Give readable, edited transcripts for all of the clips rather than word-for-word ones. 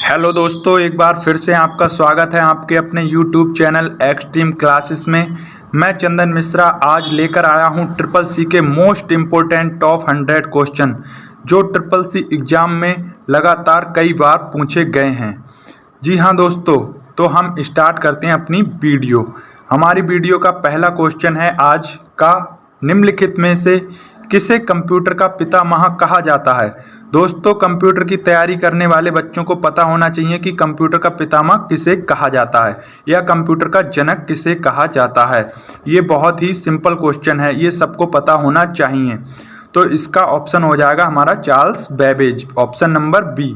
Hello दोस्तों, एक बार फिर से आपका स्वागत है आपके अपने YouTube चैनल एक्सट्रीम क्लासेस में। मैं चंदन मिश्रा आज लेकर आया हूं ट्रिपल सी के मोस्ट इम्पोर्टेंट टॉप 100 क्वेश्चन जो ट्रिपल सी एग्ज़ाम में लगातार कई बार पूछे गए हैं। जी हाँ दोस्तों, तो हम स्टार्ट करते हैं अपनी वीडियो। हमारी वीडियो का पहला क्वेश्चन है आज का, निम्नलिखित में से किसे कंप्यूटर का पितामह कहा जाता है। दोस्तों, कंप्यूटर की तैयारी करने वाले बच्चों को पता होना चाहिए कि कंप्यूटर का पितामह किसे कहा जाता है या कंप्यूटर का जनक किसे कहा जाता है। ये बहुत ही सिंपल क्वेश्चन है, ये सबको पता होना चाहिए। तो इसका ऑप्शन हो जाएगा हमारा Charles Babbage, option number B.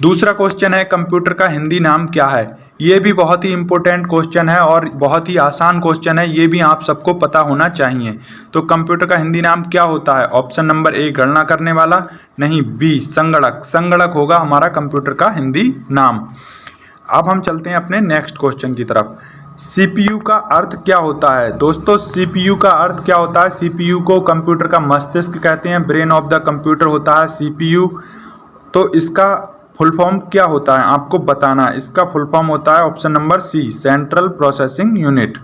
दूसरा क्वेश्चन है कंप्यूटर का हिंदी नाम क्या है। ये भी बहुत ही इंपॉर्टेंट क्वेश्चन है और बहुत ही आसान क्वेश्चन है, ये भी आप सबको पता होना चाहिए। तो कंप्यूटर का हिंदी नाम क्या होता है। ऑप्शन नंबर ए गणना करने वाला, नहीं बी संगणक। संगणक होगा हमारा कंप्यूटर का हिंदी नाम। अब हम चलते हैं अपने नेक्स्ट क्वेश्चन की तरफ। सीपीयू का अर्थ क्या होता है। दोस्तों, सीपीयू का अर्थ क्या होता है। सीपीयू को कंप्यूटर का मस्तिष्क कहते हैं, ब्रेन ऑफ द कंप्यूटर होता है सीपीयू। तो इसका फुल फॉर्म क्या होता है आपको बताना है। इसका फुल फॉर्म होता है option number C, central processing unit.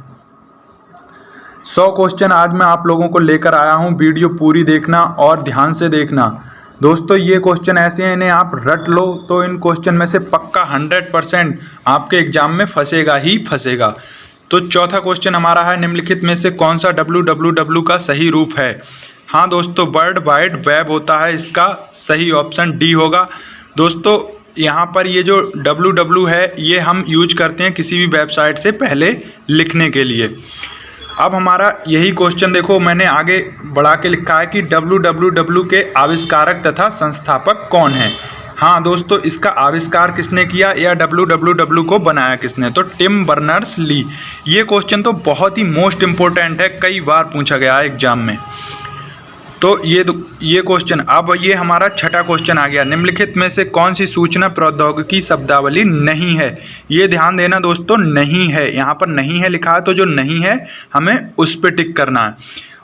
100 question आज मैं आप लोगों को लेकर आया हूं, वीडियो पूरी देखना और ध्यान से देखना। दोस्तों, ये क्वेश्चन ऐसे हैं, इन्हें आप रट लो तो इन क्वेश्चन में से पक्का 100% आपके एग्जाम में फंसेगा ही फंसेगा। तो चौथा क्वेश्चन हमारा है, निम्नलिखित में से कौन सा www का सही रूप है। हाँ दोस्तों, वर्ल्ड वाइड वेब होता है, इसका सही ऑप्शन डी होगा। दोस्तों, यहाँ पर ये जो www है ये हम यूज करते हैं किसी भी वेबसाइट से पहले लिखने के लिए। अब हमारा यही क्वेश्चन देखो, मैंने आगे बढ़ा के लिखा है कि www के आविष्कारक तथा संस्थापक कौन है। हाँ दोस्तों, इसका आविष्कार किसने किया या www को बनाया किसने, तो टिम बर्नर्स ली। ये क्वेश्चन तो बहुत ही मोस्ट इम्पोर्टेंट है, कई बार पूछा गया है एग्जाम में। तो ये क्वेश्चन, अब ये हमारा छठा क्वेश्चन आ गया, निम्नलिखित में से कौन सी सूचना प्रौद्योगिकी शब्दावली नहीं है। ये ध्यान देना दोस्तों, नहीं है, यहाँ पर नहीं है लिखा है, तो जो नहीं है हमें उस पर टिक करना है।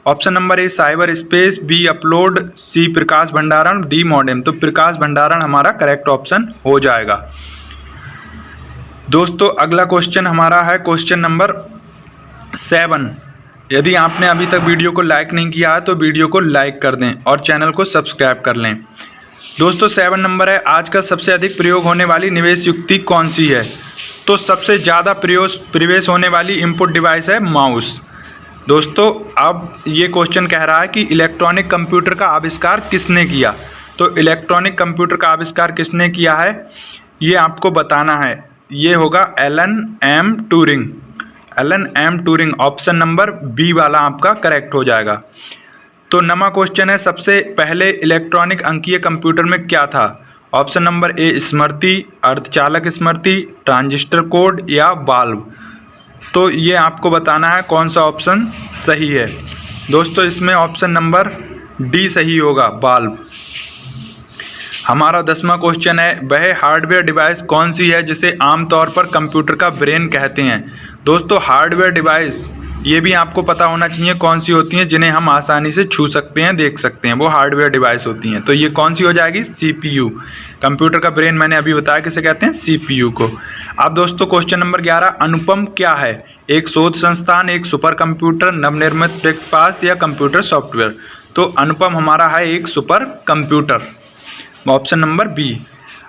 Option number A cyber space, B upload, C प्रकाश भंडारण, डी मॉडेम। तो प्रकाश भंडारण हमारा करेक्ट ऑप्शन हो जाएगा। दोस्तों, अगला क्वेश्चन हमारा है क्वेश्चन नंबर 7। यदि आपने अभी तक वीडियो को लाइक नहीं किया है तो वीडियो को लाइक कर दें और चैनल को सब्सक्राइब कर लें। दोस्तों, 7 नंबर है, आजकल सबसे अधिक प्रयोग होने वाली निवेश युक्ति कौन सी है। तो सबसे ज़्यादा प्रवेश होने वाली इनपुट डिवाइस है माउस। दोस्तों, अब ये क्वेश्चन कह रहा है कि इलेक्ट्रॉनिक कंप्यूटर का आविष्कार किसने किया। तो इलेक्ट्रॉनिक कंप्यूटर का आविष्कार किसने किया है ये आपको बताना है। ये होगा Alan M Turing. Alan M Turing, option number B वाला आपका करेक्ट हो जाएगा। तो नवा क्वेश्चन है, सबसे पहले इलेक्ट्रॉनिक अंकीय कंप्यूटर में क्या था। ऑप्शन नंबर ए स्मृति, अर्धचालक स्मृति, ट्रांजिस्टर कोड या बाल्ब। तो ये आपको बताना है कौन सा ऑप्शन सही है। दोस्तों, इसमें ऑप्शन नंबर डी सही होगा, बाल्ब। हमारा 10वां क्वेश्चन है, वह हार्डवेयर डिवाइस कौन सी है जिसे आमतौर पर कंप्यूटर का ब्रेन कहते हैं। दोस्तों, हार्डवेयर डिवाइस ये भी आपको पता होना चाहिए कौन सी होती हैं जिन्हें हम आसानी से छू सकते हैं, देख सकते हैं, वो हार्डवेयर डिवाइस होती हैं। तो ये कौन सी हो जाएगी, सीपीयू। कंप्यूटर का ब्रेन मैंने अभी बताया किसे कहते हैं, सीपीयू को। अब दोस्तों, क्वेश्चन नंबर 11, अनुपम क्या है। एक शोध संस्थान, एक सुपर कंप्यूटर, नवनिर्मित ब्रेकफास्ट या कंप्यूटर सॉफ्टवेयर। तो अनुपम हमारा है एक super computer, option number B.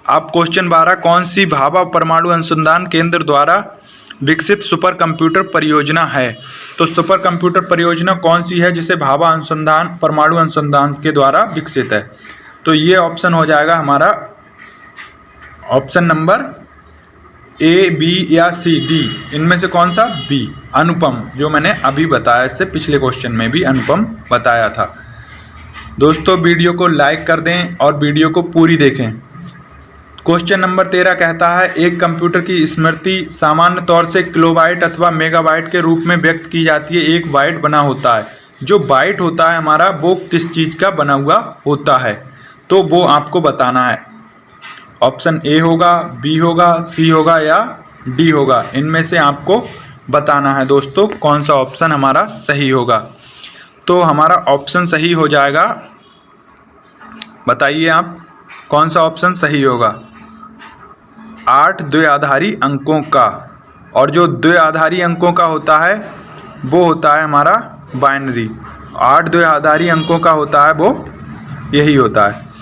अब क्वेश्चन 12, कौन सी भाभा परमाणु अनुसंधान केंद्र द्वारा विकसित सुपर कंप्यूटर परियोजना है। तो सुपर कंप्यूटर परियोजना कौन सी है जिसे भाभा अनुसंधान परमाणु अनुसंधान के द्वारा विकसित है। तो ये ऑप्शन हो जाएगा हमारा ऑप्शन नंबर ए, बी या सी, डी। इनमें से कौन सा, बी, अनुपम, जो मैंने अभी बताया, इससे पिछले क्वेश्चन में भी अनुपम बताया था। दोस्तों, वीडियो को लाइक कर दें और वीडियो को पूरी देखें। क्वेश्चन नंबर 13 कहता है, एक कंप्यूटर की स्मृति सामान्य तौर से किलोबाइट अथवा मेगाबाइट के रूप में व्यक्त की जाती है। एक बाइट बना होता है, जो बाइट होता है हमारा वो किस चीज़ का बना हुआ होता है, तो वो आपको बताना है। ऑप्शन ए होगा, बी होगा, सी होगा या डी होगा। इनमें से आपको बताना है दोस्तों कौन सा ऑप्शन हमारा सही होगा। तो हमारा ऑप्शन सही हो जाएगा, बताइए आप कौन सा ऑप्शन सही होगा। 8 द्विआधारी अंकों का, और जो द्विआधारी अंकों का होता है वो होता है हमारा बाइनरी। 8 द्विआधारी अंकों का होता है वो यही होता है।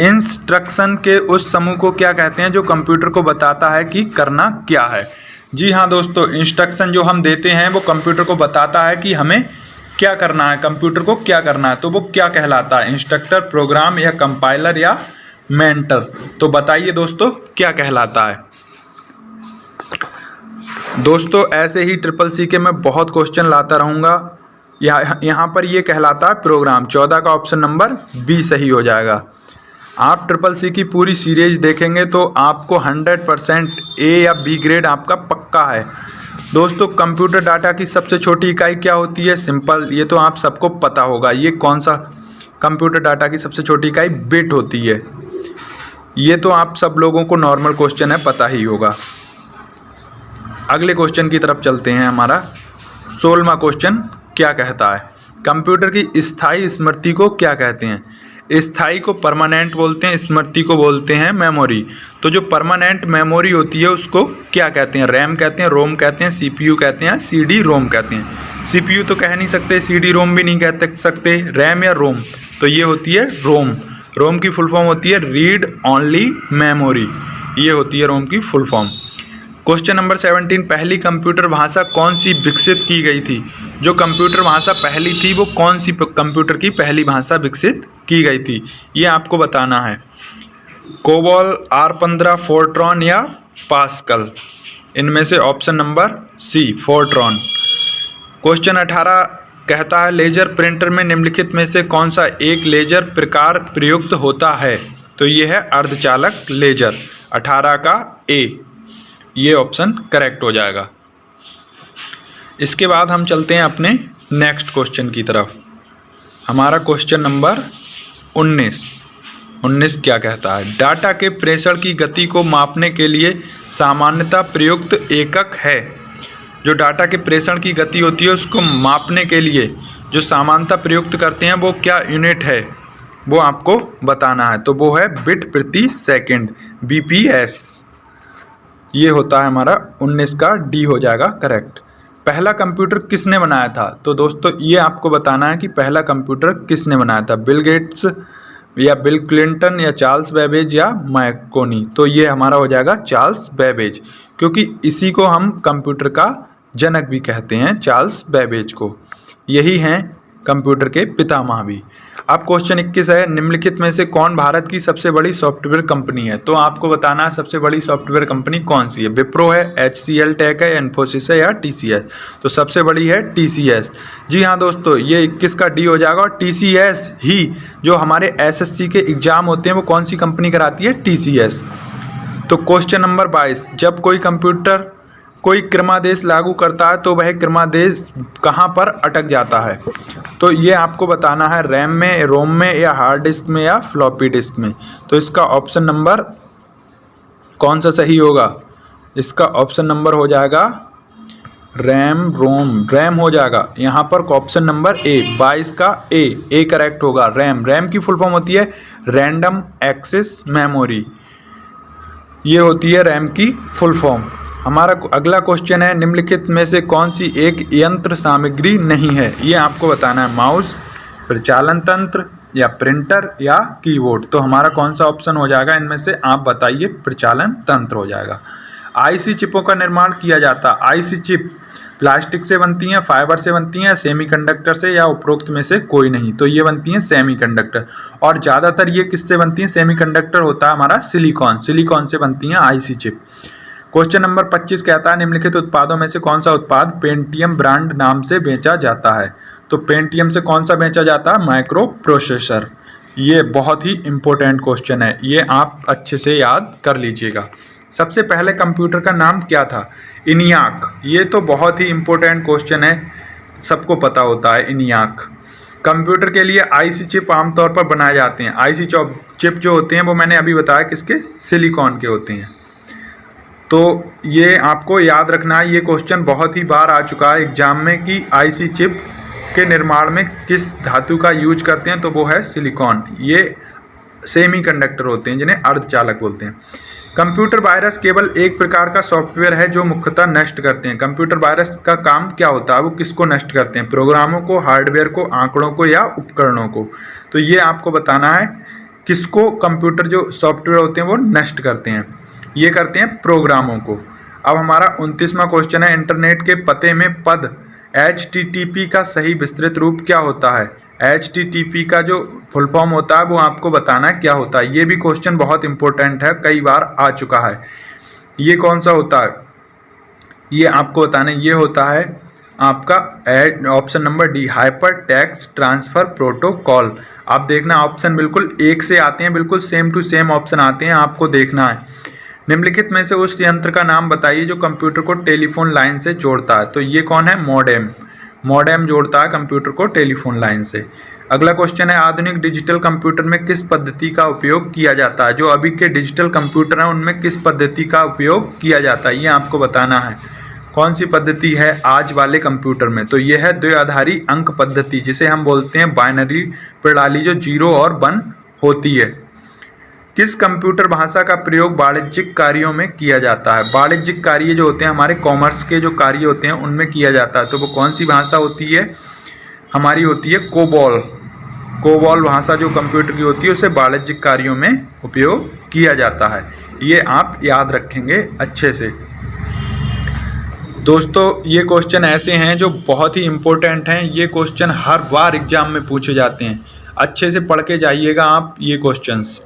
इंस्ट्रक्शन के उस समूह को क्या कहते हैं जो कंप्यूटर को बताता है कि करना क्या है। जी हाँ दोस्तों, इंस्ट्रक्शन जो हम देते हैं वो कंप्यूटर को बताता है कि हमें क्या करना है, कंप्यूटर को क्या करना है। तो वो क्या कहलाता है, इंस्ट्रक्टर, प्रोग्राम या कंपाइलर या मेंटर। तो बताइए दोस्तों क्या कहलाता है। दोस्तों ऐसे ही ट्रिपल सी के मैं बहुत क्वेश्चन लाता रहूँगा। यहाँ पर ये कहलाता है प्रोग्राम। 14 का ऑप्शन नंबर बी सही हो जाएगा। आप ट्रिपल सी की पूरी सीरीज देखेंगे तो आपको 100% ए या बी ग्रेड आपका पक्का है। दोस्तों कंप्यूटर डाटा की सबसे छोटी इकाई क्या होती है, सिंपल, ये तो आप सबको पता होगा। ये कौन सा कंप्यूटर डाटा की सबसे छोटी इकाई बिट होती है। ये तो आप सब लोगों को नॉर्मल क्वेश्चन है, पता ही होगा। अगले क्वेश्चन की तरफ चलते हैं। हमारा 16वां क्वेश्चन क्या कहता है, कंप्यूटर की स्थायी स्मृति को क्या कहते हैं। स्थायी को परमानेंट बोलते हैं, स्मृति को बोलते हैं मेमोरी। तो जो परमानेंट मेमोरी होती है उसको क्या कहते हैं, रैम कहते हैं, रोम कहते हैं, सीपीयू कहते हैं, सीडी रोम कहते हैं। सीपीयू तो कह नहीं सकते, सीडी रोम भी नहीं कह सकते, रैम या रोम। तो ये होती है रोम। रोम की फुल फॉर्म होती है रीड ओनली मेमोरी। ये होती है रोम की फुल फॉर्म। क्वेश्चन नंबर 17, पहली कंप्यूटर भाषा कौन सी विकसित की गई थी। जो कंप्यूटर भाषा पहली थी वो कौन सी कंप्यूटर की पहली भाषा विकसित की गई थी, ये आपको बताना है। कोबॉल, R15, फोर्ट्रॉन या पास्कल। इनमें से option number C Fortran. Question 18 कहता है लेजर प्रिंटर में निम्नलिखित में से कौन सा एक लेजर प्रकार प्रयुक्त होता है। तो ये है अर्धचालक लेजर। 18 का ए, ये ऑप्शन करेक्ट हो जाएगा। इसके बाद हम चलते हैं अपने नेक्स्ट क्वेश्चन की तरफ। हमारा क्वेश्चन नंबर 19 क्या कहता है, डाटा के प्रेषण की गति को मापने के लिए सामान्यतः प्रयुक्त एकक है। जो डाटा के प्रेषण की गति होती है उसको मापने के लिए जो सामान्यतः प्रयुक्त करते हैं वो क्या यूनिट है, वो आपको बताना है। तो वो है बिट प्रति सेकंड, BPS। ये होता है हमारा 19 का डी हो जाएगा करेक्ट। पहला कंप्यूटर किसने बनाया था। तो दोस्तों ये आपको बताना है कि पहला कंप्यूटर किसने बनाया था, बिल गेट्स या बिल क्लिंटन या चार्ल्स बेबेज या मैकोनी। तो ये हमारा हो जाएगा चार्ल्स बेबेज, क्योंकि इसी को हम कंप्यूटर का जनक भी कहते हैं, चार्ल्स बेबेज को। यही हैं कंप्यूटर के पितामह भी। अब क्वेश्चन 21 है, निम्नलिखित में से कौन भारत की सबसे बड़ी सॉफ्टवेयर कंपनी है। तो आपको बताना है सबसे बड़ी सॉफ्टवेयर कंपनी कौन सी है। विप्रो है, HCL टेक है, इन्फोसिस है या TCS। तो सबसे बड़ी है TCS। जी हाँ दोस्तों, ये 21 का डी हो जाएगा। और TCS ही जो हमारे SSC के एग्जाम होते हैं वो कौन सी कंपनी कराती है, TCS। तो क्वेश्चन नंबर 22, जब कोई कंप्यूटर कोई क्रमादेश लागू करता है तो वह क्रमादेश कहाँ पर अटक जाता है। तो ये आपको बताना है, रैम में, रोम में या हार्ड डिस्क में या फ्लॉपी डिस्क में। तो इसका ऑप्शन नंबर कौन सा सही होगा, इसका ऑप्शन नंबर हो जाएगा रैम, रोम, रैम हो जाएगा यहाँ पर ऑप्शन नंबर ए। 22 का ए करेक्ट होगा। रैम की फुल फॉर्म होती है रैंडम एक्सेस मेमोरी। ये होती है रैम की फुल फॉर्म। हमारा अगला क्वेश्चन है, निम्नलिखित में से कौन सी एक यंत्र सामग्री नहीं है। ये आपको बताना है, माउस, प्रचालन तंत्र या प्रिंटर या कीबोर्ड। तो हमारा कौन सा ऑप्शन हो जाएगा इनमें से, आप बताइए। प्रचालन तंत्र हो जाएगा। IC चिपों का निर्माण किया जाता है। IC चिप प्लास्टिक से बनती हैं, फाइबर से बनती हैं, सेमीकंडक्टर से, या उपरोक्त में से कोई नहीं। तो ये बनती हैं सेमीकंडक्टर। और ज़्यादातर ये किससे बनती हैं, सेमीकंडक्टर होता है हमारा सिलिकॉन से बनती हैं IC चिप। क्वेश्चन नंबर 25 कहता है, निम्नलिखित उत्पादों में से कौन सा उत्पाद पेंटियम ब्रांड नाम से बेचा जाता है। तो पेंटियम से कौन सा बेचा जाता है, माइक्रो प्रोसेसर। ये बहुत ही इंपॉर्टेंट क्वेश्चन है, ये आप अच्छे से याद कर लीजिएगा। सबसे पहले कंप्यूटर का नाम क्या था, इनियाक। ये तो बहुत ही इंपॉर्टेंट क्वेश्चन है, सबको पता होता है इनियाक। कंप्यूटर के लिए IC चिप आमतौर पर बनाए जाते हैं। IC चिप जो होते हैं वो मैंने अभी बताया किसके, सिलिकॉन के होते हैं। तो ये आपको याद रखना है, ये क्वेश्चन बहुत ही बार आ चुका है एग्जाम में कि IC चिप के निर्माण में किस धातु का यूज करते हैं। तो वो है सिलिकॉन। ये सेमीकंडक्टर होते हैं जिन्हें अर्धचालक बोलते हैं। कंप्यूटर वायरस केवल एक प्रकार का सॉफ्टवेयर है जो मुख्यतः नष्ट करते हैं। कंप्यूटर वायरस का काम क्या होता है, वो किसको नष्ट करते हैं? प्रोग्रामों को, हार्डवेयर को, आंकड़ों को या उपकरणों को। तो ये आपको बताना है किसको कंप्यूटर जो सॉफ्टवेयर होते हैं वो नष्ट करते हैं। ये करते हैं प्रोग्रामों को। अब हमारा 29वां क्वेश्चन है, इंटरनेट के पते में पद HTTP का सही विस्तृत रूप क्या होता है? HTTP का जो फुल फॉर्म होता है वो आपको बताना है क्या होता है। ये भी क्वेश्चन बहुत इंपॉर्टेंट है, कई बार आ चुका है। ये कौन सा होता है, ये आपको बताना है। ये होता है आपका option number D, hyper text transfer protocol. आप देखना ऑप्शन बिल्कुल एक से आते हैं, बिल्कुल सेम टू सेम ऑप्शन आते हैं, आपको देखना है। निम्नलिखित में से उस यंत्र का नाम बताइए जो कंप्यूटर को टेलीफोन लाइन से जोड़ता है। तो ये कौन है? मॉडेम। मॉडेम जोड़ता है कंप्यूटर को टेलीफोन लाइन से। अगला क्वेश्चन है, आधुनिक डिजिटल कंप्यूटर में किस पद्धति का उपयोग किया जाता है? जो अभी के डिजिटल कंप्यूटर हैं उनमें किस पद्धति का उपयोग किया जाता है, ये आपको बताना है। कौन सी पद्धति है आज वाले कंप्यूटर में? तो ये है द्विआधारी अंक पद्धति, जिसे हम बोलते हैं बाइनरी प्रणाली, जो 0 और 1 होती है। किस कंप्यूटर भाषा का प्रयोग वाणिज्यिक कार्यों में किया जाता है? वाणिज्यिक कार्य जो होते हैं हमारे कॉमर्स के जो कार्य होते हैं उनमें किया जाता है। तो वो कौन सी भाषा होती है? हमारी होती है कोबॉल। कोबॉल भाषा जो कंप्यूटर की होती है उसे वाणिज्यिक कार्यों में उपयोग किया जाता है। ये आप याद रखेंगे अच्छे से। दोस्तों ये क्वेश्चन ऐसे हैं जो बहुत ही इम्पोर्टेंट हैं। ये क्वेश्चन हर बार एग्जाम में पूछे जाते हैं, अच्छे से पढ़ के जाइएगा आप ये क्वेश्चंस।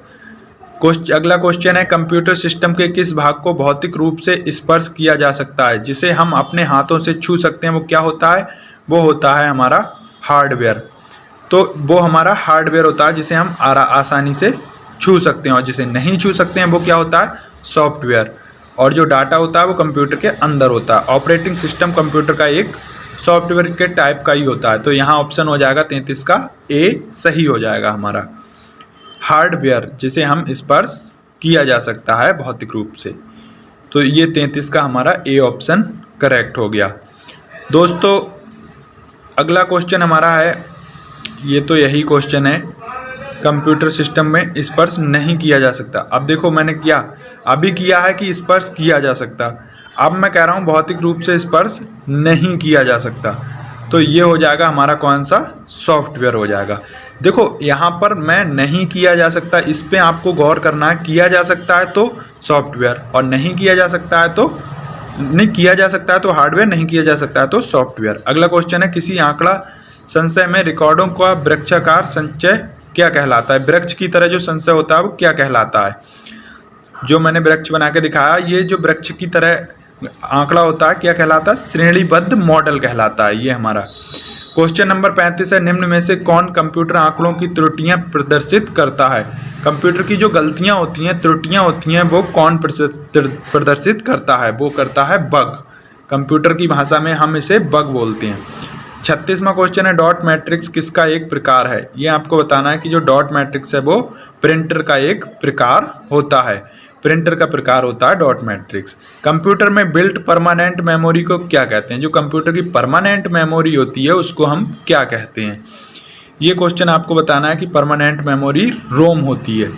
अगला क्वेश्चन है, कंप्यूटर सिस्टम के किस भाग को भौतिक रूप से स्पर्श किया जा सकता है, जिसे हम अपने हाथों से छू सकते हैं? वो क्या होता है? वो होता है हमारा हार्डवेयर। तो वो हमारा हार्डवेयर होता है जिसे हम आसानी से छू सकते हैं, और जिसे नहीं छू सकते हैं वो क्या होता है? सॉफ्टवेयर। और जो डाटा होता है वो कंप्यूटर के अंदर होता है। ऑपरेटिंग सिस्टम कंप्यूटर का एक सॉफ्टवेयर के टाइप का ही होता है। तो यहाँ ऑप्शन हो जाएगा 33 का ए सही हो जाएगा हमारा। हार्डवेयर जिसे हम स्पर्श किया जा सकता है भौतिक रूप से। तो ये 33 का हमारा ए ऑप्शन करेक्ट हो गया। दोस्तों अगला क्वेश्चन हमारा है, ये तो यही क्वेश्चन है, कंप्यूटर सिस्टम में स्पर्श नहीं किया जा सकता। अब देखो मैंने अभी किया है कि स्पर्श किया जा सकता, अब मैं कह रहा हूँ भौतिक रूप से स्पर्श नहीं किया जा सकता। तो ये हो जाएगा हमारा कौन सा? सॉफ्टवेयर हो जाएगा। देखो यहाँ पर मैं नहीं किया जा सकता, इस पे आपको गौर करना है। किया जा सकता है तो सॉफ्टवेयर, और नहीं किया जा सकता है तो नहीं किया जा सकता है तो हार्डवेयर, नहीं किया जा सकता है तो सॉफ्टवेयर। अगला क्वेश्चन है, किसी आंकड़ा संचय में रिकॉर्डों का वृक्षाकार संचय क्या कहलाता है? वृक्ष की तरह जो संचय होता है वो क्या कहलाता है? जो मैंने वृक्ष बना के दिखाया, ये जो वृक्ष की तरह आंकड़ा होता है क्या कहलाता है? श्रेणीबद्ध मॉडल कहलाता है ये हमारा। क्वेश्चन नंबर 35 है, निम्न में से कौन कंप्यूटर आंकड़ों की त्रुटियां प्रदर्शित करता है? कंप्यूटर की जो गलतियां होती हैं, त्रुटियां होती हैं, वो कौन प्रदर्शित करता है? वो करता है बग। कंप्यूटर की भाषा में हम इसे बग बोलते हैं। 36वां क्वेश्चन है, डॉट मैट्रिक्स किसका एक प्रकार है? ये आपको बताना है कि जो डॉट मैट्रिक्स है वो प्रिंटर का एक प्रकार होता है। प्रिंटर का प्रकार होता है डॉट मैट्रिक्स। कंप्यूटर में बिल्ट परमानेंट मेमोरी को क्या कहते हैं? जो कंप्यूटर की परमानेंट मेमोरी होती है उसको हम क्या कहते हैं? ये क्वेश्चन आपको बताना है कि परमानेंट मेमोरी रोम होती है,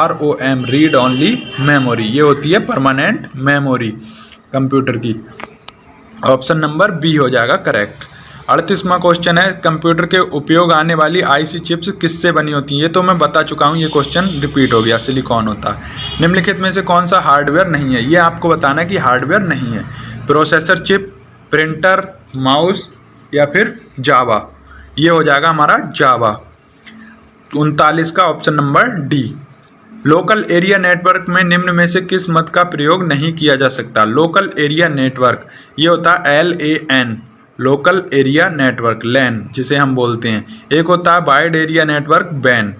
ROM, रीड ओनली मेमोरी, ये होती है परमानेंट मेमोरी कंप्यूटर की। ऑप्शन नंबर बी हो जाएगा करेक्ट। 38वां क्वेश्चन है, कंप्यूटर के उपयोग आने वाली IC चिप्स किससे बनी होती हैं? ये तो मैं बता चुका हूँ, ये क्वेश्चन रिपीट हो गया। सिलिकॉन होता है। निम्नलिखित में से कौन सा हार्डवेयर नहीं है? ये आपको बताना है कि हार्डवेयर नहीं है। प्रोसेसर चिप, प्रिंटर, माउस या फिर जावा। ये हो जाएगा हमारा जावा। 39 का option number D. Local area network में निम्न में से किस मद का प्रयोग नहीं किया जा सकता? लोकल एरिया नेटवर्क ये होता है LAN, लोकल एरिया नेटवर्क, लैन जिसे हम बोलते हैं। एक होता है वाइड एरिया नेटवर्क, बैन।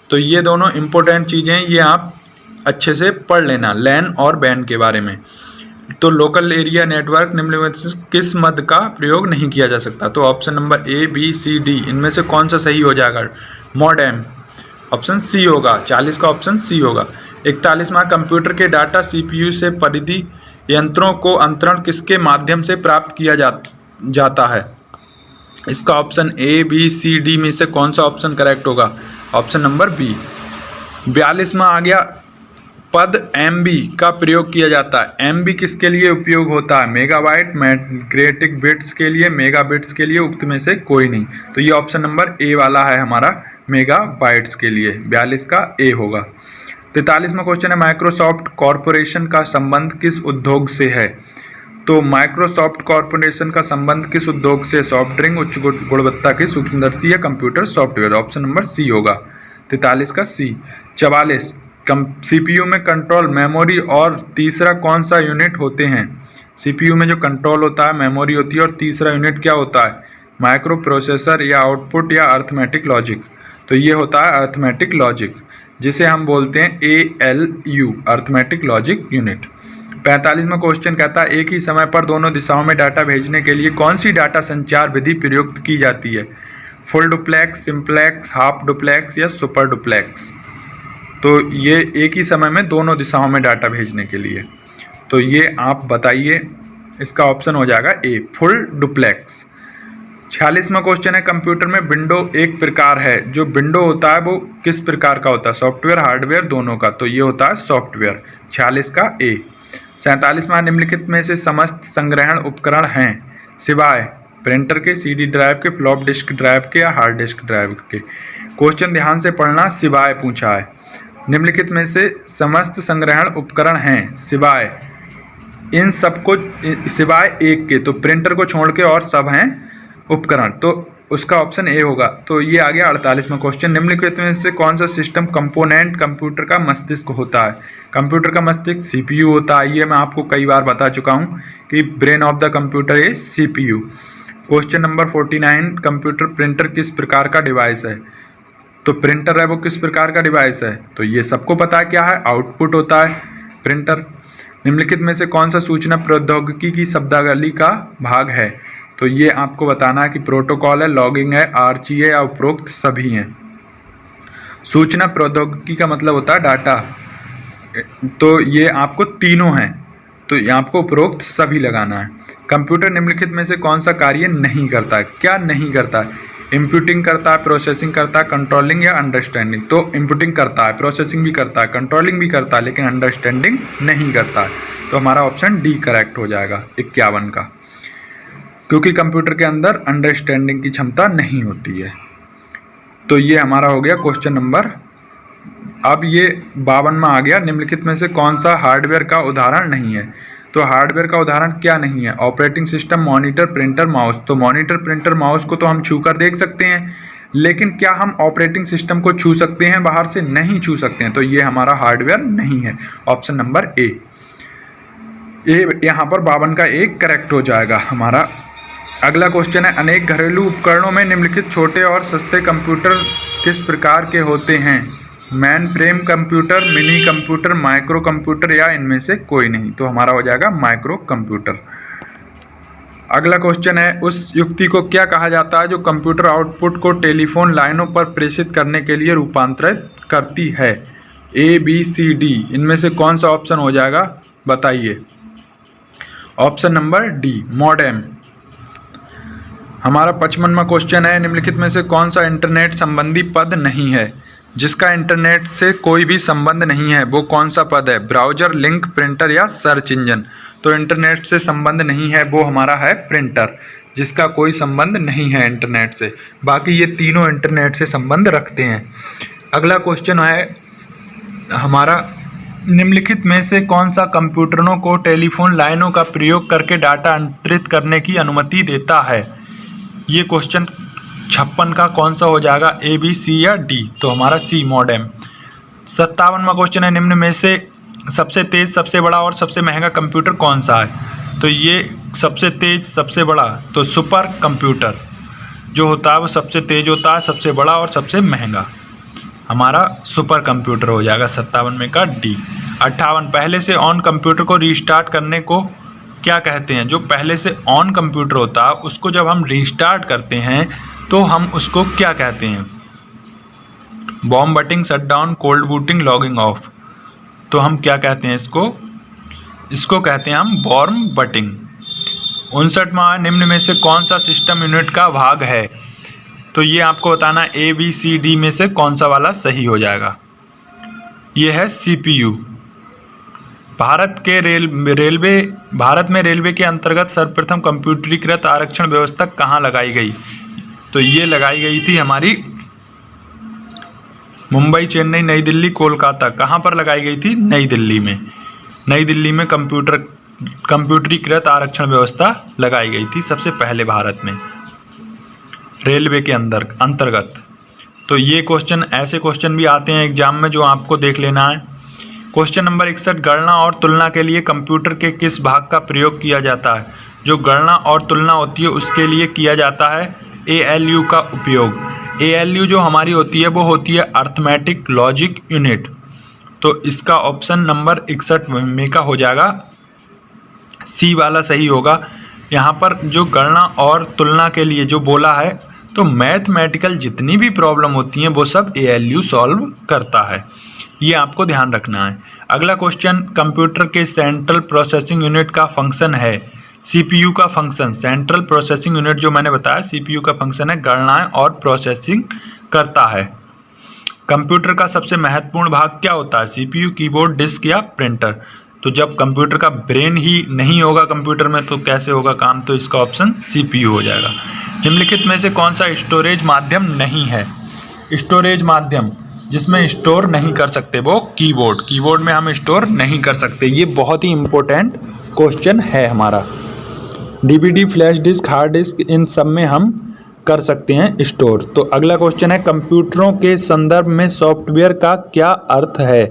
तो ये दोनों इंपॉर्टेंट चीज़ें, ये आप अच्छे से पढ़ लेना लैन और बैन के बारे में। तो लोकल एरिया नेटवर्क निम्न में से किस मद का प्रयोग नहीं किया जा सकता? तो option number A, B, C, D इनमें से कौन सा सही हो जाएगा? मॉडेम, ऑप्शन सी होगा। 40 का ऑप्शन सी होगा। 41वां, कंप्यूटर के डाटा CPU से परिधि यंत्रों को अंतरण किसके माध्यम से प्राप्त किया जाता है? इसका option A, B, C, D में से कौन सा ऑप्शन करेक्ट होगा? Option number B. 42वां आ गया, पद MB का प्रयोग किया जाता है। MB किसके लिए उपयोग होता है? मेगाबाइट, मैग्नेटिक बिट्स के लिए, मेगाबिट्स के लिए, उक्त में से कोई नहीं। तो ये ऑप्शन नंबर ए वाला है हमारा, मेगाबाइट्स के लिए। 42 का ए होगा। 43वां क्वेश्चन है, माइक्रोसॉफ्ट कॉरपोरेशन का संबंध किस उद्योग से है? तो माइक्रोसॉफ्ट कॉरपोरेशन का संबंध किस उद्योग से? सॉफ्ट ड्रिंक, उच्च गुणवत्ता के सूक्ष्मदर्शी या computer software. Option number C होगा, 43 का सी। 44, CPU में कंट्रोल, मेमोरी और तीसरा कौन सा यूनिट होते हैं? CPU में जो कंट्रोल होता है, मेमोरी होती है, और तीसरा यूनिट क्या होता है? माइक्रो प्रोसेसर या आउटपुट या अर्थमेटिक लॉजिक। तो ये होता है अर्थमेटिक लॉजिक, जिसे हम बोलते हैं ALU, अर्थमेटिक लॉजिक यूनिट। 45वां क्वेश्चन कहता है, एक ही समय पर दोनों दिशाओं में डाटा भेजने के लिए कौन सी डाटा संचार विधि प्रयुक्त की जाती है? Full duplex, simplex, half duplex या सुपर डुप्लेक्स। तो ये एक ही समय में दोनों दिशाओं में डाटा भेजने के लिए, तो ये आप बताइए, इसका ऑप्शन हो जाएगा ए, फुल डुप्लेक्स। 46वां क्वेश्चन है, कंप्यूटर में विंडो एक प्रकार है, जो विंडो होता है वो किस प्रकार का होता है? सॉफ्टवेयर, हार्डवेयर, दोनों का। तो ये होता है सॉफ्टवेयर, 46 का ए। 47वां, निम्नलिखित में से समस्त संग्रहण उपकरण हैं सिवाय प्रिंटर के, CD ड्राइव के, फ्लॉप डिस्क ड्राइव के या हार्ड डिस्क ड्राइव के। क्वेश्चन ध्यान से पढ़ना, सिवाय पूछा है। निम्नलिखित में से समस्त संग्रहण उपकरण हैं सिवाय, इन सबको सिवाय एक के, तो प्रिंटर को छोड़ के और सब हैं उपकरण, तो उसका ऑप्शन ए होगा। तो ये आ गया 48वां क्वेश्चन, निम्नलिखित में से कौन सा सिस्टम कंपोनेंट कंप्यूटर का मस्तिष्क होता है? कंप्यूटर का मस्तिष्क CPU होता है। ये मैं आपको कई बार बता चुका हूँ कि brain of the computer is CPU। Question number 49, computer printer किस प्रकार का डिवाइस है? तो प्रिंटर है वो किस प्रकार का डिवाइस है? तो ये सबको पता है क्या है, आउटपुट होता है प्रिंटर। निम्नलिखित में से कौन सा सूचना प्रौद्योगिकी की शब्दावली का भाग है? तो ये आपको बताना है कि प्रोटोकॉल है, लॉगिंग है, आर्ची है या उपरोक्त सभी हैं। सूचना प्रौद्योगिकी का मतलब होता है डाटा, तो ये आपको तीनों हैं, तो ये आपको उपरोक्त सभी लगाना है। कंप्यूटर निम्नलिखित में से कौन सा कार्य नहीं करता है? क्या नहीं करता है? इनपुटिंग करता है, प्रोसेसिंग करता है, कंट्रोलिंग या अंडरस्टैंडिंग। तो इनपुटिंग करता है, प्रोसेसिंग भी करता है, कंट्रोलिंग भी करता है, लेकिन अंडरस्टैंडिंग नहीं करता है। तो हमारा ऑप्शन डी करेक्ट हो जाएगा 51 का, क्योंकि कंप्यूटर के अंदर अंडरस्टैंडिंग की क्षमता नहीं होती है। तो ये हमारा हो गया क्वेश्चन नंबर। अब ये 52वां आ गया, निम्नलिखित में से कौन सा हार्डवेयर का उदाहरण नहीं है? तो हार्डवेयर का उदाहरण क्या नहीं है? Operating system, monitor, printer, mouse. तो मॉनिटर, प्रिंटर, माउस को तो हम छू कर देख सकते हैं, लेकिन क्या हम ऑपरेटिंग सिस्टम को छू सकते हैं बाहर से? नहीं छू सकते हैं, तो ये हमारा हार्डवेयर नहीं है। ऑप्शन नंबर ए, यहाँ पर 52 का एक करेक्ट हो जाएगा हमारा। अगला क्वेश्चन है, अनेक घरेलू उपकरणों में निम्नलिखित छोटे और सस्ते कंप्यूटर किस प्रकार के होते हैं? Man frame computer, mini computer, micro computer या इनमें से कोई नहीं। तो हमारा हो जाएगा माइक्रो कंप्यूटर। अगला क्वेश्चन है, उस युक्ति को क्या कहा जाता है जो कंप्यूटर आउटपुट को टेलीफोन लाइनों पर प्रेषित करने के लिए रूपांतरित करती है? A, B, C, D, इनमें से कौन सा ऑप्शन हो जाएगा, बताइए। Option number D, modem. हमारा 55वां क्वेश्चन है, निम्नलिखित में से कौन सा इंटरनेट संबंधी पद नहीं है? जिसका इंटरनेट से कोई भी संबंध नहीं है, वो कौन सा पद है? ब्राउजर, लिंक, प्रिंटर या सर्च इंजन। तो इंटरनेट से संबंध नहीं है, वो हमारा है प्रिंटर, जिसका कोई संबंध नहीं है इंटरनेट से। बाकी ये तीनों इंटरनेट से संबंध रखते हैं। अगला क्वेश्चन है हमारा, निम्नलिखित में से कौन सा कंप्यूटरों को टेलीफोन लाइनों का प्रयोग करके डाटा अंतरित करने की अनुमति देता है? ये क्वेश्चन 56 का कौन सा हो जाएगा, A, B, C या D? तो हमारा C, मॉडेम। 57वां क्वेश्चन है, निम्न में से सबसे तेज, सबसे बड़ा और सबसे महंगा कंप्यूटर कौन सा है? तो ये सबसे तेज, सबसे बड़ा, तो सुपर कंप्यूटर जो होता है वो सबसे तेज होता है, सबसे बड़ा और सबसे महंगा। हमारा सुपर कंप्यूटर हो जाएगा 57 का D। 58, पहले से ऑन कंप्यूटर को रीस्टार्ट करने को क्या कहते हैं? जो पहले से ऑन कंप्यूटर होता है उसको जब हम रीस्टार्ट करते हैं तो हम उसको क्या कहते हैं? बॉम्ब बटिंग, shutdown, cold booting, logging off. तो हम क्या कहते हैं इसको कहते हैं हम वॉर्म बटिंग। 59वां, निम्न में से कौन सा सिस्टम यूनिट का भाग है? तो ये आपको बताना है A, B, C, D में से कौन सा वाला सही हो जाएगा। ये है CPU। भारत में रेलवे के अंतर्गत सर्वप्रथम कंप्यूटरीकृत आरक्षण व्यवस्था कहाँ लगाई गई? तो ये लगाई गई थी हमारी मुंबई, चेन्नई, नई दिल्ली, कोलकाता। कहाँ पर लगाई गई थी? नई दिल्ली में। नई दिल्ली में कंप्यूटरीकृत आरक्षण व्यवस्था लगाई गई थी सबसे पहले भारत में रेलवे के अंतर्गत। तो ये क्वेश्चन, ऐसे क्वेश्चन भी आते हैं एग्जाम में जो आपको देख लेना है। क्वेश्चन नंबर 61, गणना और तुलना के लिए कंप्यूटर के किस भाग का प्रयोग किया जाता है? जो गणना और तुलना होती है उसके लिए किया जाता है ALU का उपयोग। ALU जो हमारी होती है वो होती है अर्थमेटिक लॉजिक यूनिट। तो इसका ऑप्शन नंबर 61 में का हो जाएगा, C वाला सही होगा। यहाँ पर जो गणना और तुलना के लिए जो बोला है, तो मैथमेटिकल जितनी भी प्रॉब्लम होती हैं वो सब ALU सॉल्व करता है, ये आपको ध्यान रखना है। अगला क्वेश्चन, कंप्यूटर के सेंट्रल प्रोसेसिंग यूनिट का फंक्शन है। CPU का फंक्शन, सेंट्रल प्रोसेसिंग यूनिट जो मैंने बताया CPU का फंक्शन है गणनाएं और प्रोसेसिंग करता है। कंप्यूटर का सबसे महत्वपूर्ण भाग क्या होता है? CPU, कीबोर्ड, डिस्क या प्रिंटर। तो जब कंप्यूटर का ब्रेन ही नहीं होगा कंप्यूटर में तो कैसे होगा काम? तो इसका ऑप्शन CPU हो जाएगा। निम्नलिखित में से कौन सा स्टोरेज माध्यम नहीं है? स्टोरेज माध्यम जिसमें स्टोर नहीं कर सकते वो कीबोर्ड में हम स्टोर नहीं कर सकते। ये बहुत ही इम्पोर्टेंट क्वेश्चन है हमारा। DVD, flash disk, hard disk, इन सब में हम कर सकते हैं स्टोर। तो अगला क्वेश्चन है, कंप्यूटरों के संदर्भ में सॉफ्टवेयर का क्या अर्थ है?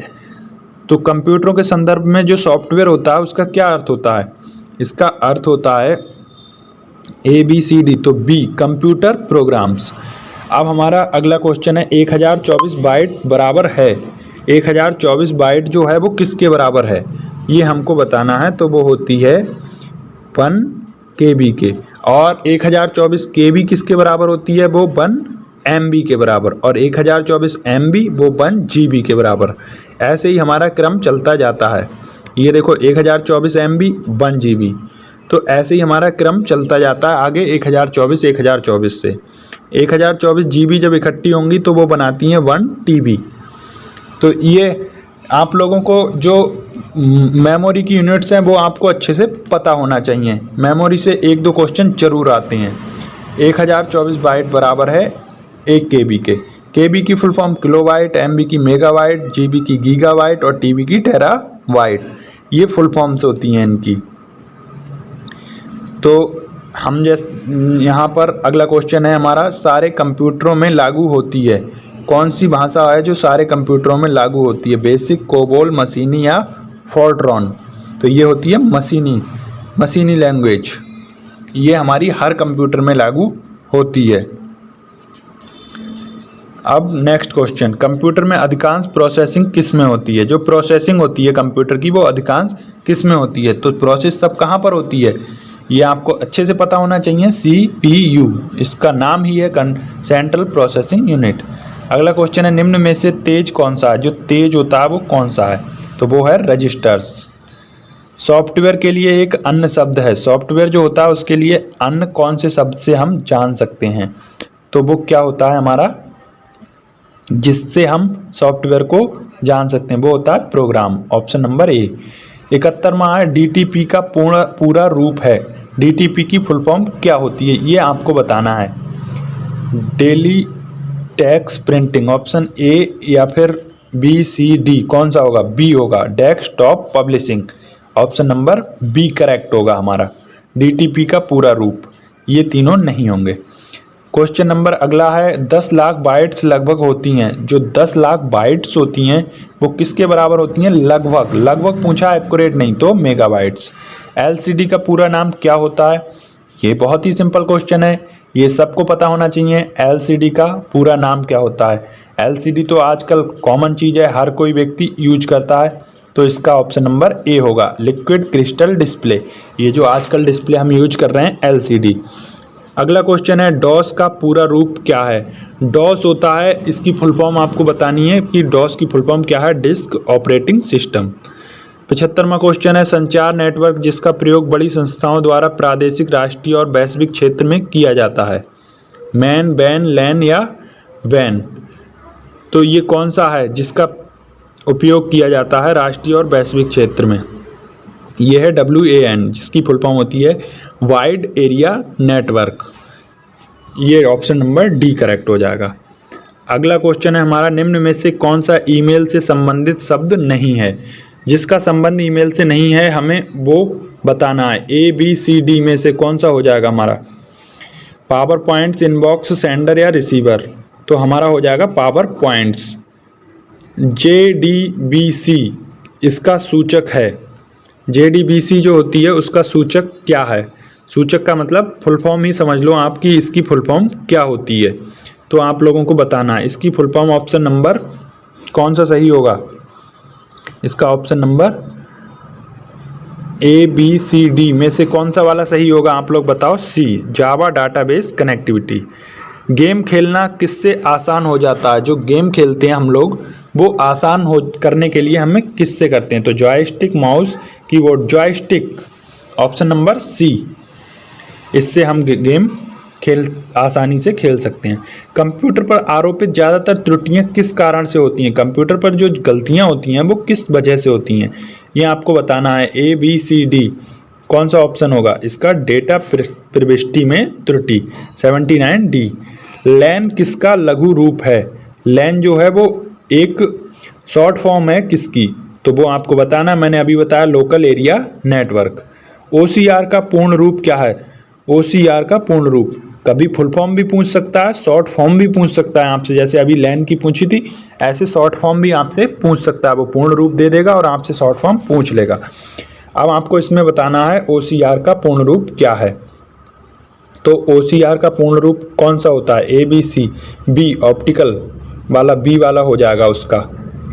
तो कंप्यूटरों के संदर्भ में जो सॉफ्टवेयर होता है उसका क्या अर्थ होता है? इसका अर्थ होता है ABCD। तो B, कंप्यूटर प्रोग्राम्स। अब हमारा अगला क्वेश्चन है, 1024 बाइट बराबर है। 1024 बाइट जो है वो किसके बराबर है ये हमको बताना है। तो वो होती है 1 KB के। और 1024 KB किसके बराबर होती है? वो 1 MB के बराबर। और 1024 MB वो 1 GB के बराबर। ऐसे ही हमारा क्रम चलता जाता है। ये देखो 1024 MB 1 GB। तो ऐसे ही हमारा क्रम चलता जाता है आगे 1024 से। 1024 GB जब इकट्ठी होंगी तो वो बनाती हैं 1 TB। तो ये आप लोगों को जो मेमोरी की यूनिट्स हैं वो आपको अच्छे से पता होना चाहिए। मेमोरी से 1-2 क्वेश्चन जरूर आते हैं। 1024 बाइट बराबर है 1 KB के। KB की फुल फॉर्म किलोबाइट, MB की मेगाबाइट, GB की गीगाबाइट और TB की टेराबाइट। ये फुल फॉर्म्स होती हैं इनकी। तो हम यहाँ पर अगला क्वेश्चन है हमारा, सारे कंप्यूटरों में लागू होती है। कौन सी भाषा है जो सारे कंप्यूटरों में लागू होती है? बेसिक, कोबोल, मशीनी या फोर्ट्रॉन। तो ये होती है मशीनी लैंग्वेज। ये हमारी हर कंप्यूटर में लागू होती है। अब नेक्स्ट क्वेश्चन, कंप्यूटर में अधिकांश प्रोसेसिंग किस में होती है? जो प्रोसेसिंग होती है कंप्यूटर की वो अधिकांश किस में होती है? तो प्रोसेस सब कहाँ पर होती है ये आपको अच्छे से पता होना चाहिए। CPU, इसका नाम ही है सेंट्रल प्रोसेसिंग यूनिट। अगला क्वेश्चन है, निम्न में से तेज कौन सा है? जो तेज होता है वो कौन सा है? तो वो है रजिस्टर्स। सॉफ्टवेयर के लिए एक अन्य शब्द है। सॉफ्टवेयर जो होता है उसके लिए अन्य कौन से शब्द से हम जान सकते हैं? तो वो क्या होता है हमारा, जिससे हम सॉफ्टवेयर को जान सकते हैं वो होता है प्रोग्राम। Option number A। 71वां है, DTP का पूरा रूप है। DTP की फुल फॉर्म क्या होती है ये आपको बताना है। Daily text printing. Option A या फिर B, C, D कौन सा होगा? B होगा, desktop publishing. Option number B correct होगा हमारा। DTP का पूरा रूप, ये तीनों नहीं होंगे। क्वेश्चन नंबर अगला है, 10 लाख बाइट्स लगभग होती हैं। जो 10 लाख बाइट्स होती हैं वो किसके बराबर होती हैं? लगभग पूछा, एक्यूरेट नहीं तो मेगाबाइट्स। LCD का पूरा नाम क्या होता है? ये बहुत ही सिंपल क्वेश्चन है, ये सबको पता होना चाहिए। LCD का पूरा नाम क्या होता है? LCD तो आजकल कॉमन चीज़ है, हर कोई व्यक्ति यूज करता है। तो इसका ऑप्शन नंबर A होगा, लिक्विड क्रिस्टल डिस्प्ले। ये जो आजकल डिस्प्ले हम यूज कर रहे हैं LCD। अगला क्वेश्चन है, डॉस का पूरा रूप क्या है? डॉस होता है, इसकी फुल फॉर्म आपको बतानी है कि डॉस की फुल फॉर्म क्या है? Disk operating system. 75वां क्वेश्चन है, संचार नेटवर्क जिसका प्रयोग बड़ी संस्थाओं द्वारा प्रादेशिक, राष्ट्रीय और वैश्विक क्षेत्र में किया जाता है। मैन, बैन, लैन या वैन। तो ये कौन सा है जिसका उपयोग किया जाता है राष्ट्रीय और वैश्विक क्षेत्र में? ये है WAN, जिसकी फुल फॉर्म होती है वाइड एरिया नेटवर्क। ये ऑप्शन नंबर डी करेक्ट हो जाएगा। अगला क्वेश्चन है हमारा, निम्न में से कौन सा ईमेल से संबंधित शब्द नहीं है? जिसका संबंध ईमेल से नहीं है हमें वो बताना है। ABCD में से कौन सा हो जाएगा हमारा? पावर पॉइंट्स, इनबॉक्स, सेंडर या रिसीवर? तो हमारा हो जाएगा पावर पॉइंट्स। JDBC इसका सूचक है। JDBC जो होती है उसका सूचक क्या है? सूचक का मतलब फुल फॉर्म ही समझ लो आपकी, इसकी फुल फॉर्म क्या होती है, तो आप लोगों को बताना है। इसकी फुल फॉर्म ऑप्शन नंबर कौन सा सही होगा? इसका ऑप्शन नंबर ABCD में से कौन सा वाला सही होगा? आप लोग बताओ। C, जावा डाटाबेस कनेक्टिविटी। गेम खेलना किससे आसान हो जाता है? जो गेम खेलते हैं हम लोग वो आसान हो करने के लिए हमें किससे करते हैं? तो joystick, mouse, keyboard. Joystick, option number C, इससे हम गेम आसानी से खेल सकते हैं। कंप्यूटर पर आरोपित ज़्यादातर त्रुटियां किस कारण से होती हैं? कंप्यूटर पर जो गलतियां होती हैं वो किस वजह से होती हैं, ये आपको बताना है। ABCD कौन सा ऑप्शन होगा? इसका डेटा प्रविष्टि में त्रुटि। 79D। लैन किसका लघु रूप है? लैन जो है वो एक शॉर्ट फॉर्म है किसकी? तो वो आपको बताना, मैंने अभी बताया, लोकल एरिया नेटवर्क। OCR का पूर्ण रूप क्या है? OCR का पूर्ण रूप कभी फुल फॉर्म भी पूछ सकता है, शॉर्ट फॉर्म भी पूछ सकता है आपसे। जैसे अभी लैन की पूछी थी, ऐसे शॉर्ट फॉर्म भी आपसे पूछ सकता है। वो पूर्ण रूप दे देगा और आपसे शॉर्ट फॉर्म पूछ लेगा। अब आपको इसमें बताना है OCR का पूर्ण रूप क्या है। तो OCR का पूर्ण रूप कौन सा होता है? ABC, B ऑप्टिकल वाला, B वाला हो जाएगा उसका।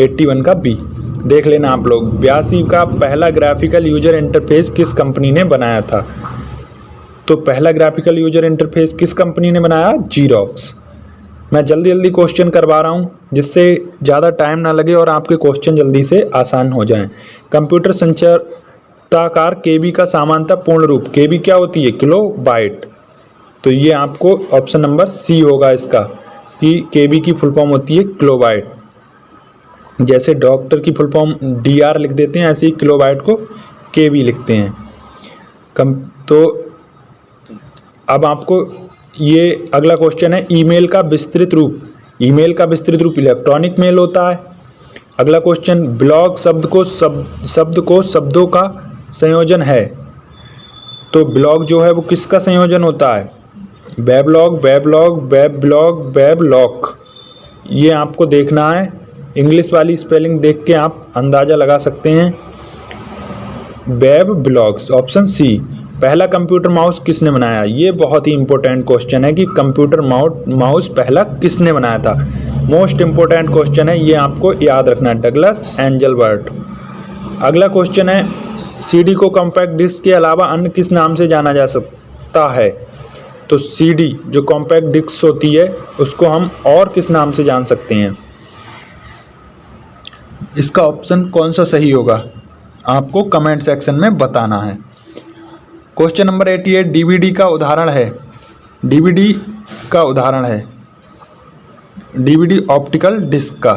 81 का B देख लेना आप लोग। 82 का पहला ग्राफिकल यूजर इंटरफेस किस कंपनी ने बनाया था? तो पहला ग्राफिकल यूजर इंटरफेस किस कंपनी ने बनाया? जीरोक्स। मैं जल्दी जल्दी क्वेश्चन करवा रहा हूँ जिससे ज़्यादा टाइम ना लगे और आपके क्वेश्चन जल्दी से आसान हो जाएं। कंप्यूटर संचारकार KB का सामान्यतः पूर्ण रूप, KB क्या होती है? Kilo byte. तो ये आपको ऑप्शन नंबर C होगा इसका, कि KB की फुल फॉर्म होती है किलो बाइट। जैसे डॉक्टर की फुल फॉर्म DR लिख देते हैं, ऐसे ही किलो बाइट को KB लिखते हैं। तो अब आपको ये अगला क्वेश्चन है, ईमेल का विस्तृत रूप। ईमेल का विस्तृत रूप इलेक्ट्रॉनिक मेल होता है। अगला क्वेश्चन, ब्लॉग शब्द को शब्दों का संयोजन है। तो ब्लॉग जो है वो किसका संयोजन होता है? Weblog, web blog, वेबलॉक। ये आपको देखना है। इंग्लिश वाली स्पेलिंग देख के आप अंदाज़ा लगा सकते हैं। Web blogs, option C। पहला कंप्यूटर माउस किसने बनाया? ये बहुत ही इंपॉर्टेंट क्वेश्चन है कि कंप्यूटर माउस पहला किसने बनाया था। मोस्ट इंपॉर्टेंट क्वेश्चन है, ये आपको याद रखना है। Douglas Engelbart. अगला क्वेश्चन है, CD को कॉम्पैक्ट डिस्क के अलावा अन्य किस नाम से जाना जा सकता है? तो CD जो कॉम्पैक्ट डिस्क होती है उसको हम और किस नाम से जान सकते हैं? इसका ऑप्शन कौन सा सही होगा आपको कमेंट सेक्शन में बताना है। क्वेश्चन नंबर 88, DVD का उदाहरण है। DVD का उदाहरण है DVD ऑप्टिकल डिस्क का।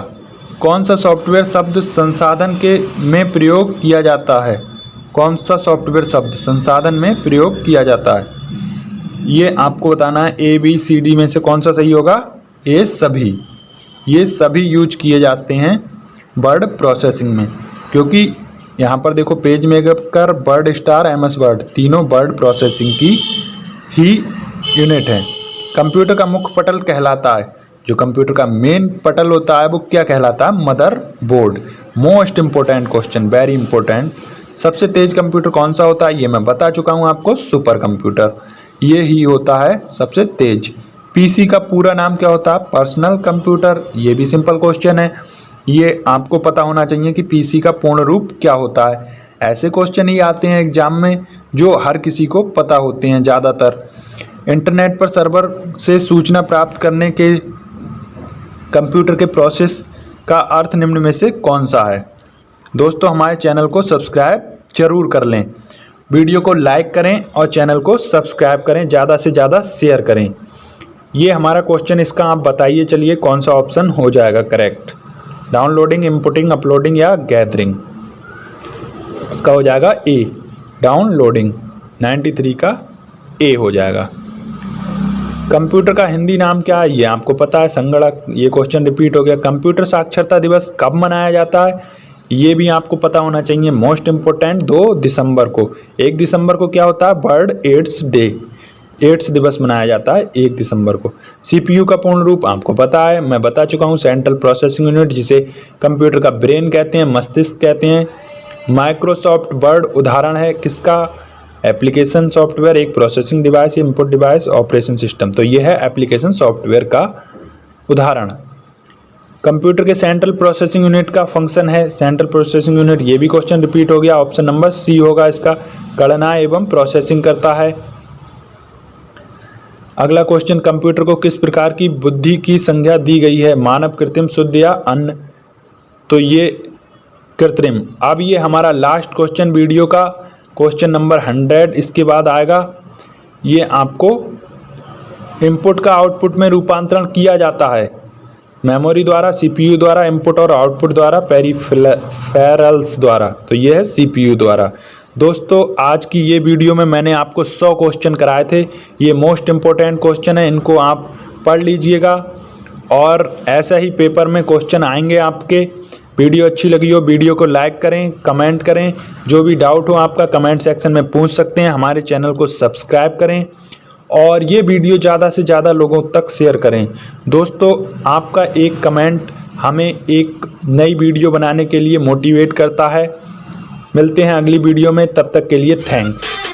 कौन सा सॉफ्टवेयर शब्द संसाधन के में प्रयोग किया जाता है? कौन सा सॉफ्टवेयर शब्द संसाधन में प्रयोग किया जाता है? ये आपको बताना है। ABCD में से कौन सा सही होगा? ये सभी यूज किए जाते हैं वर्ड प्रोसेसिंग में, क्योंकि यहाँ पर देखो page maker, word star, MS word, तीनों वर्ड प्रोसेसिंग की ही यूनिट है। कंप्यूटर का मुख्य पटल कहलाता है, जो कंप्यूटर का मेन पटल होता है वो क्या कहलाता है? Mother board. Most important question, very important. सबसे तेज कंप्यूटर कौन सा होता है? ये मैं बता चुका हूँ आपको, सुपर कंप्यूटर। ये ही होता है सबसे तेज। PC का पूरा नाम क्या होता है? Personal computer. ये भी सिंपल क्वेश्चन है, ये आपको पता होना चाहिए कि PC का पूर्ण रूप क्या होता है। ऐसे क्वेश्चन ही आते हैं एग्जाम में जो हर किसी को पता होते हैं ज़्यादातर। इंटरनेट पर सर्वर से सूचना प्राप्त करने के कंप्यूटर के प्रोसेस का अर्थ निम्न में से कौन सा है? दोस्तों हमारे चैनल को सब्सक्राइब जरूर कर लें, वीडियो को लाइक करें और चैनल को सब्सक्राइब करें, ज़्यादा से ज़्यादा शेयर करें। ये हमारा क्वेश्चन, इसका आप बताइए चलिए कौन सा ऑप्शन हो जाएगा करेक्ट? डाउनलोडिंग, इनपुटिंग, अपलोडिंग या गैदरिंग? इसका हो जाएगा ए, डाउनलोडिंग। 93 का ए हो जाएगा। कंप्यूटर का हिंदी नाम क्या है, ये आपको पता है, संगणक। ये क्वेश्चन रिपीट हो गया। कंप्यूटर साक्षरता दिवस कब मनाया जाता है, ये भी आपको पता होना चाहिए। मोस्ट इम्पोर्टेंट 2 दिसंबर को। 1 दिसंबर को क्या होता है, वर्ल्ड एड्स डे, एड्स दिवस मनाया जाता है 1 दिसंबर को। सीपीयू का पूर्ण रूप आपको पता है, मैं बता चुका हूँ, सेंट्रल प्रोसेसिंग यूनिट, जिसे कंप्यूटर का ब्रेन कहते हैं, मस्तिष्क कहते हैं। माइक्रोसॉफ्ट वर्ड उदाहरण है किसका, एप्लीकेशन सॉफ्टवेयर, एक processing device, input device, operation system. तो यह है एप्लीकेशन सॉफ्टवेयर का उदाहरण। कंप्यूटर के सेंट्रल प्रोसेसिंग यूनिट का फंक्शन है, सेंट्रल प्रोसेसिंग यूनिट, ये भी क्वेश्चन रिपीट हो गया। ऑप्शन नंबर सी होगा इसका, गणना एवं प्रोसेसिंग करता है। अगला क्वेश्चन, कंप्यूटर को किस प्रकार की बुद्धि की संज्ञा दी गई है, मानव, कृत्रिम, शुद्ध या अन्य। तो ये कृत्रिम। अब ये हमारा लास्ट क्वेश्चन वीडियो का, क्वेश्चन नंबर 100 इसके बाद आएगा। ये आपको इनपुट का आउटपुट में रूपांतरण किया जाता है मेमोरी द्वारा, सीपीयू द्वारा, इनपुट और आउटपुट द्वारा, पेरिफेरल्स द्वारा। तो ये है सीपीयू द्वारा। दोस्तों आज की ये वीडियो में मैंने आपको 100 क्वेश्चन कराए थे। ये मोस्ट इम्पोर्टेंट क्वेश्चन है, इनको आप पढ़ लीजिएगा और ऐसा ही पेपर में क्वेश्चन आएंगे आपके। वीडियो अच्छी लगी हो, वीडियो को लाइक करें, कमेंट करें, जो भी डाउट हो आपका कमेंट सेक्शन में पूछ सकते हैं। हमारे चैनल को सब्सक्राइब करें और ये वीडियो ज़्यादा से ज़्यादा लोगों तक शेयर करें। दोस्तों आपका एक कमेंट हमें एक नई वीडियो बनाने के लिए मोटिवेट करता है। मिलते हैं अगली वीडियो में, तब तक के लिए थैंक्स।